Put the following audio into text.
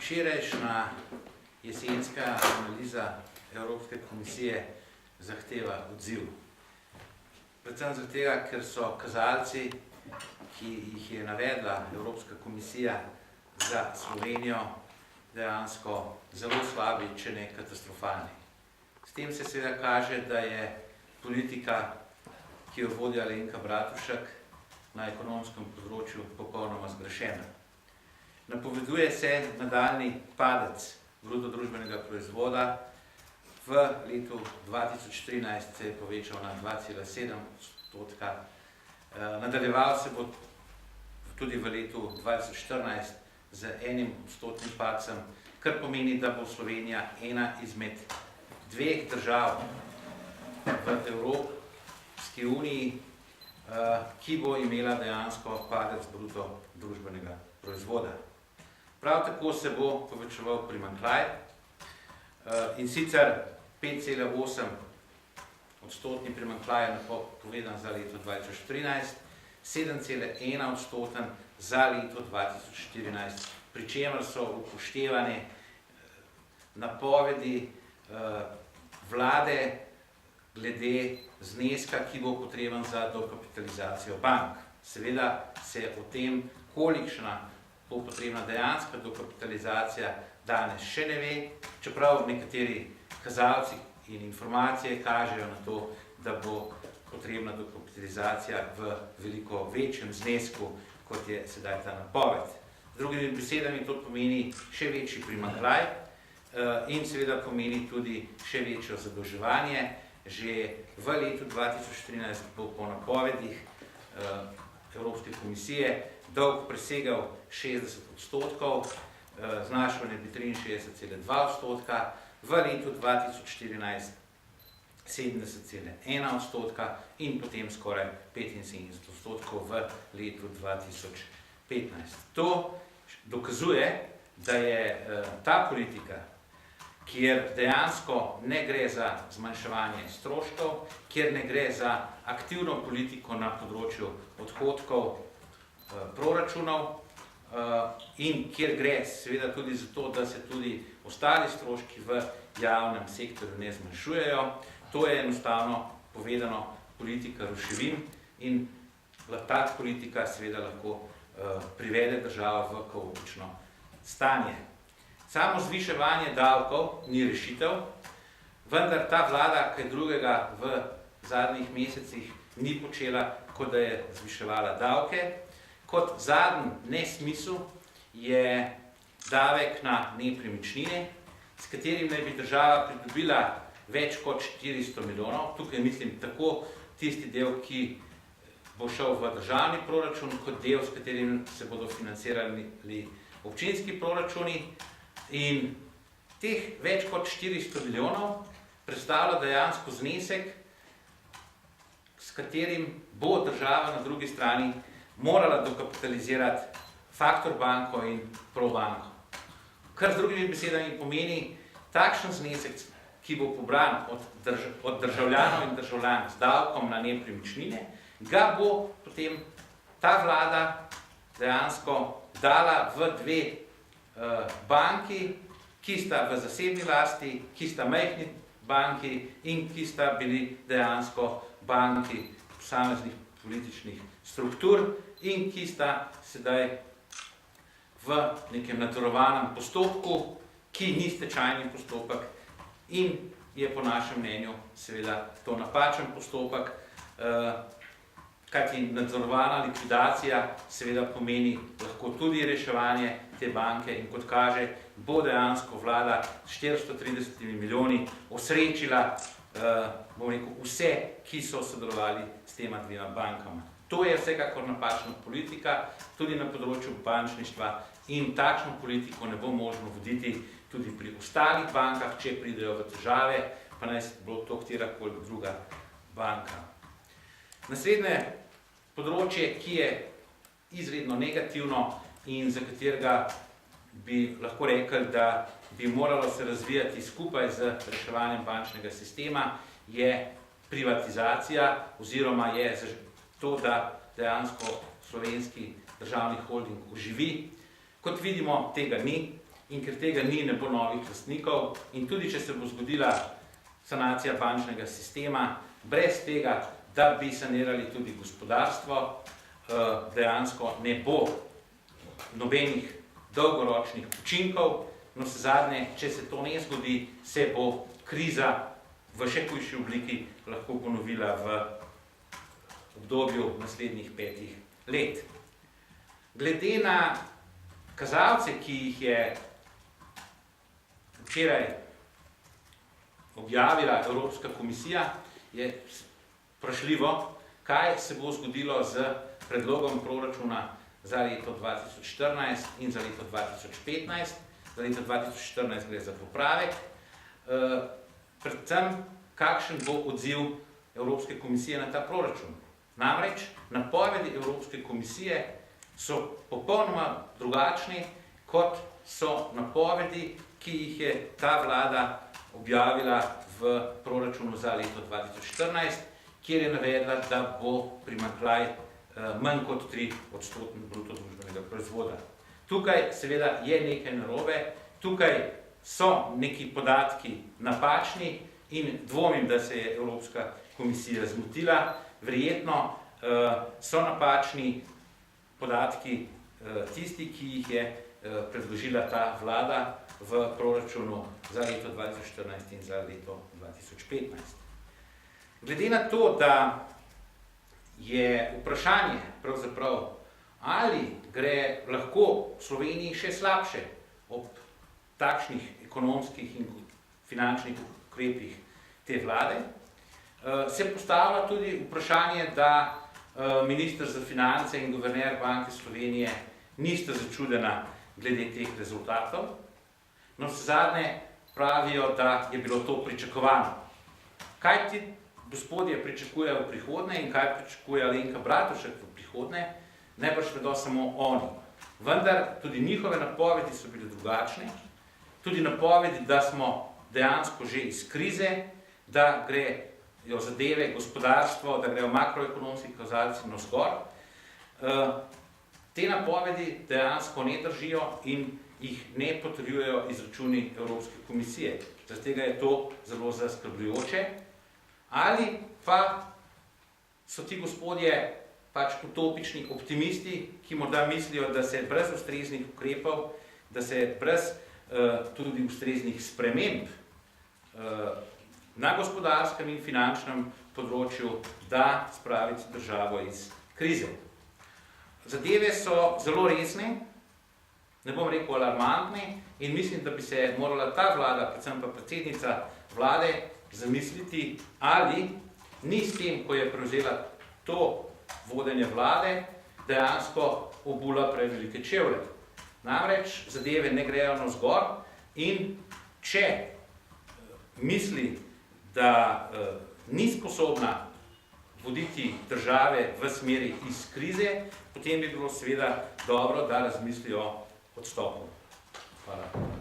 Včerajšnja jesenska analiza Evropske komisije zahteva odziv. Predvsem zato tega, ker so kazalci, ki jih je navedla Evropska komisija za Slovenijo, dejansko zelo slabi, če ne katastrofalni. S tem se seveda kaže, da je politika, ki jo vodi Alenka Bratušek, na ekonomskem področju popolnoma zgrešena. Napoveduje se nadaljnji padec bruto družbenega proizvoda. V letu 2013 se je povečal na 2,7%. Nadaljeval se bo tudi v letu 2014 z 1% padcem, kar pomeni, da bo Slovenija ena izmed dveh držav v Evropski uniji, ki bo imela dejansko padec bruto družbenega proizvoda. Prav tako se bo povečeval primanjkljaj, in sicer 5,8% primanjkljaj je napovedan za leto 2013, 7,1% za leto 2014, pri čemer so upoštevane napovedi vlade glede zneska, ki bo potreben za dokapitalizacijo bank. Seveda se o tem, kolikšna bo potrebna dejanska dokapitalizacija, danes še ne ve, čeprav nekateri kazalci in informacije kažejo na to, da bo potrebna dokapitalizacija v veliko večjem znesku, kot je sedaj ta napoved. Z drugimi besedami to pomeni še večji primanjkljaj in seveda pomeni tudi še večjo zadolževanje. Že v letu 2013 bo po napovedih Evropske komisije dolg presegal 60%, znašal naj bi 63,2%, v letu 2014 70,1% in potem skoraj 75% v letu 2015. To dokazuje, da je ta politika, kjer dejansko ne gre za zmanjševanje stroškov, kjer ne gre za aktivno politiko na področju odhodkov proračunov in kjer gre seveda tudi za to, da se tudi ostali stroški v javnem sektorju ne zmanjšujejo. To je enostavno povedano politika ruševin in ta politika seveda lahko privede državo v kaotično stanje. Samo zviševanje davkov ni rešitev, vendar ta vlada kaj drugega v zadnjih mesecih ni počela, kot da je zviševala davke. Kot zadnji nesmisel je davek na nepremičnine, s katerim naj bi država pridobila več kot 400 milijonov. Tukaj mislim tako tisti del, ki bo šel v državni proračun, kot del, s katerim se bodo financirali občinski proračuni. In teh več kot 400 milijonov predstavlja dejansko znesek, s katerim bo država na drugi strani morala dokapitalizirati Faktor banko in Probanko. Kar z drugimi besedami pomeni takšen znesek, ki bo pobran od državljanov in državljank z davkom na nepremičnine, ga bo potem ta vlada dejansko dala v dve banki, ki sta v zasebni lasti, ki sta majhni banki in ki sta bili dejansko banki posameznih političnih struktur in ki sta sedaj v nekem nadzorovanem postopku, ki ni stečajni postopek in je po našem mnenju seveda to napačen postopek, kajti nadzorovana likvidacija seveda pomeni lahko tudi reševanje te banke in kot kaže, bo dejansko vlada s 430 milijoni osrečila vse, ki so sodelovali s tema dvema bankama. To je vsekakor napačna politika, tudi na področju bančništva in takšno politiko ne bo možno voditi tudi pri ostalih bankah, če pridejo v težave, pa naj bo to katerakoli druga banka. Naslednje področje, ki je izredno negativno in za katerega bi lahko rekli, da bi moralo se razvijati skupaj z reševanjem bančnega sistema, je privatizacija oziroma je to, da dejansko slovenski državni holding oživi. Kot vidimo, tega ni. in ker tega ni, ne bo novih lastnikov in tudi, če se bo zgodila sanacija bančnega sistema, brez tega, da bi sanirali tudi gospodarstvo, dejansko ne bo nobenih dolgoročnih učinkov, no se zadnje, če se to ne zgodi, se bo kriza v še hujši obliki lahko ponovila v obdobju naslednjih 5 let. Glede na kazalce, ki jih je včeraj objavila Evropska komisija, je vprašljivo, kaj se bo zgodilo z predlogom proračuna za leto 2014 in za leto 2015. Za leto 2014 gre za popravek. Predvsem, kakšen bo odziv Evropske komisije na ta proračun. Namreč, napovedi Evropske komisije so popolnoma drugačni, kot so napovedi, ki jih je ta vlada objavila v proračunu za leto 2014, kjer je navedla, da bo primanjkljaj manj kot 3% bruto družbenega proizvoda. Tukaj seveda je nekaj narobe, tukaj so neki podatki napačni in dvomim, da se je Evropska komisija zmotila. Verjetno so napačni podatki tisti, ki jih je predložila ta vlada v proračunu za leto 2014 in za leto 2015. Glede na to, da je vprašanje pravzaprav, ali gre lahko v Sloveniji še slabše ob takšnih ekonomskih in finančnih ukrepih te vlade, se postavlja tudi vprašanje, da minister za finance in guverner Banke Slovenije nista začudena glede teh rezultatov. No, zadnje pravijo, da je bilo to pričakovano. Kaj ti gospodje pričakujejo v prihodnje in kaj pričakuje Alenka Bratušek v prihodnje, najbrž vedo samo oni. Vendar tudi njihove napovedi so bile drugačne, tudi napovedi, da smo dejansko že iz krize, da grejo zadeve gospodarstvo, da grejo makroekonomski kazalci navzgor. Te napovedi dejansko ne držijo in jih ne potrjujejo izračuni Evropske komisije. Zaradi tega je to zelo zaskrbljujoče. Ali pa so ti gospodje pač utopični optimisti, ki morda mislijo, da se brez ustreznih ukrepov, da se brez tudi ustreznih sprememb na gospodarskem in finančnem področju da spraviti državo iz krize. Zadeve so zelo resne, ne bom rekel alarmantne, in mislim, da bi se morala ta vlada, predvsem pa predsednica vlade, zamisliti, ali ni s tem, ko je prevzela to vodenje vlade, dejansko obula prevelike čevlje. Namreč zadeve ne grejo navzgor in če misli, da ni sposobna voditi države v smeri iz krize, potem bi bilo seveda dobro, da razmisli o odstopu. Hvala.